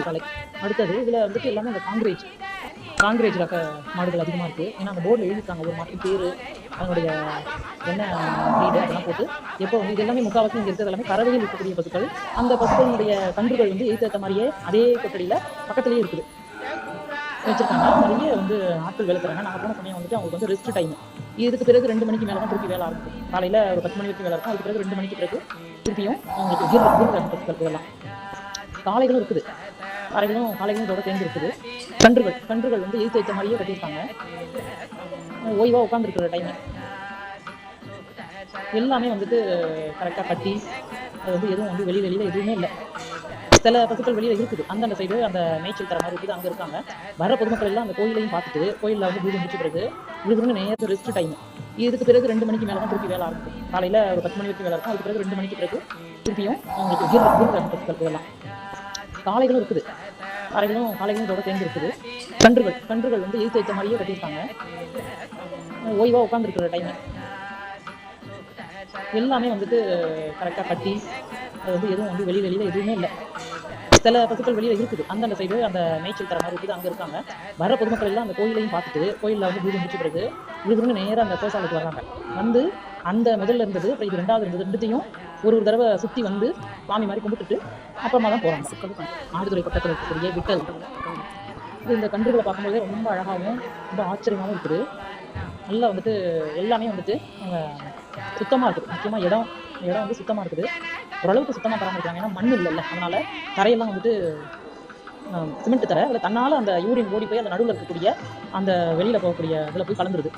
தலை. அடுத்தது இதில் வந்துட்டு எல்லாமே அந்த காங்கிரேஜ் ரக மாடுகள் அதிகமாக இருக்குது. ஏன்னா அந்த போர்டில் எழுதியிருக்காங்க ஒரு மாட்டு பேர், அதனுடைய என்ன ப்ரீடு அதெல்லாம் போட்டு. எப்போ வந்து இது எல்லாமே முக்கால்வாசி இங்கே இருக்கிறது எல்லாமே கறவையில் இருக்கக்கூடிய பசுக்கள். அந்த பசுக்களுடைய கன்றுகள் வந்து ஏற்ற மாதிரியே அதே கொட்டடியில் பக்கத்துலேயே இருக்குது வச்சிருக்காங்க. நிறைய வந்து ஆட்கள் வேலை செய்றாங்க. நாங்கள் போன சமயம் வந்துட்டு அவங்களுக்கு வந்து ரெஸ்ட் டைம். இதுக்கு பிறகு 2 மணிக்கு மேலே தான் திருப்பி வேலை ஆரம்பிக்கும். காலையில் ஒரு 10 மணி வரைக்கும் வேலை இருக்கும். அதுக்கு பிறகு 2 மணிக்கு பிறகு திருப்பியும் அவங்களுக்கு கீர பசுக்கள் இதெல்லாம். காளைகளும் இருக்குது. காளைகளும் இதோட சேர்ந்து இருக்குது. கன்றுகள் வந்து ஏற்ற மாதிரியே கட்டியிருக்காங்க. ஓய்வாக உட்காந்துருக்குற டைம் எல்லாமே வந்துட்டு கரெக்டாக கட்டி அது வந்து எதுவும் வந்து வெளியில எதுவுமே இல்லை. சில பசுக்கள் வெளியில் இருக்குது. அந்தந்த சைடு அந்த மேய்ச்சல் தர மாதிரி இருக்குது, அங்கே இருக்காங்க. வர பொதுமக்கள் எல்லாம் அந்த கோயிலையும் பார்த்துட்டு கோயிலில் வந்து பூஜை முடிச்ச பிறகு இவருக்கு நேரத்து ரெஸ்ட் டைம். இதுக்கு பிறகு 2 மணிக்கு மேலே தான் திருப்பி வேலை ஆரம்பிக்கும். காலையில் ஒரு 10 மணி வரைக்கும் வேலை இருக்கும். அதுக்கு பிறகு 2 மணிக்கு பிறகு திருப்பியும் அவங்களுக்கு கீர பசுக்கள் இதெல்லாம். காளைகளும் இருக்குது. காளைகளும் இதோட சேர்ந்து இருக்குது. கன்றுகள் வந்து ஏற்ற மாதிரியே கட்டியிருக்காங்க. ஓய்வாக உட்காந்துருக்குற டைம் எல்லாமே வந்துட்டு கரெக்டாக கட்டி அது வந்து எதுவும் வந்து வெளியில எதுவுமே இல்லை. சில பசுக்கள் வெளியில் இருக்குது. அந்தந்த சைடு அந்த மேய்ச்சல் தர மாதிரி இருக்குது, அங்கே இருக்காங்க. வர பொதுமக்கள் எல்லாம் அந்த கோயிலையும் பார்த்துட்டு கோயிலில் வந்து பூஜை முடிச்ச பிறகு இவருக்கு நேராக அந்த கோசாலைக்கு வர்றாங்க. வந்து அந்த முதல்ல இருந்தது, அப்புறம் இது 2வது இருந்தது, 2த்தையும் ஒரு தடவை சுற்றி வந்து சுவாமி மாதிரி கும்பிட்டுட்டு அப்புறமா தான் போகிறாங்க. ஆடுதுறை பக்கத்தில் இருக்கக்கூடிய விட்டல். இந்த கன்றுகளை பார்க்கும்போதே ரொம்ப அழகாகவும் ரொம்ப ஆச்சரியமாகவும் இருக்குது. நல்லா வந்துட்டு எல்லாமே வந்துட்டு சுத்தமாக இருக்குது. முக்கியமாக இடம் வந்து சுத்தமாக இருக்குது. ஓரளவுக்கு சுத்தமாக பராமரிக்கிறாங்க. ஏன்னா மண் இல்லைல்ல, அதனால தரையெல்லாம் வந்துட்டு சிமெண்ட் தர அதில் தன்னால் அந்த யூரின் ஓடி போய் அந்த நடுவில் இருக்கக்கூடிய அந்த வெளியில் போகக்கூடிய இதில் போய் கலந்துருது.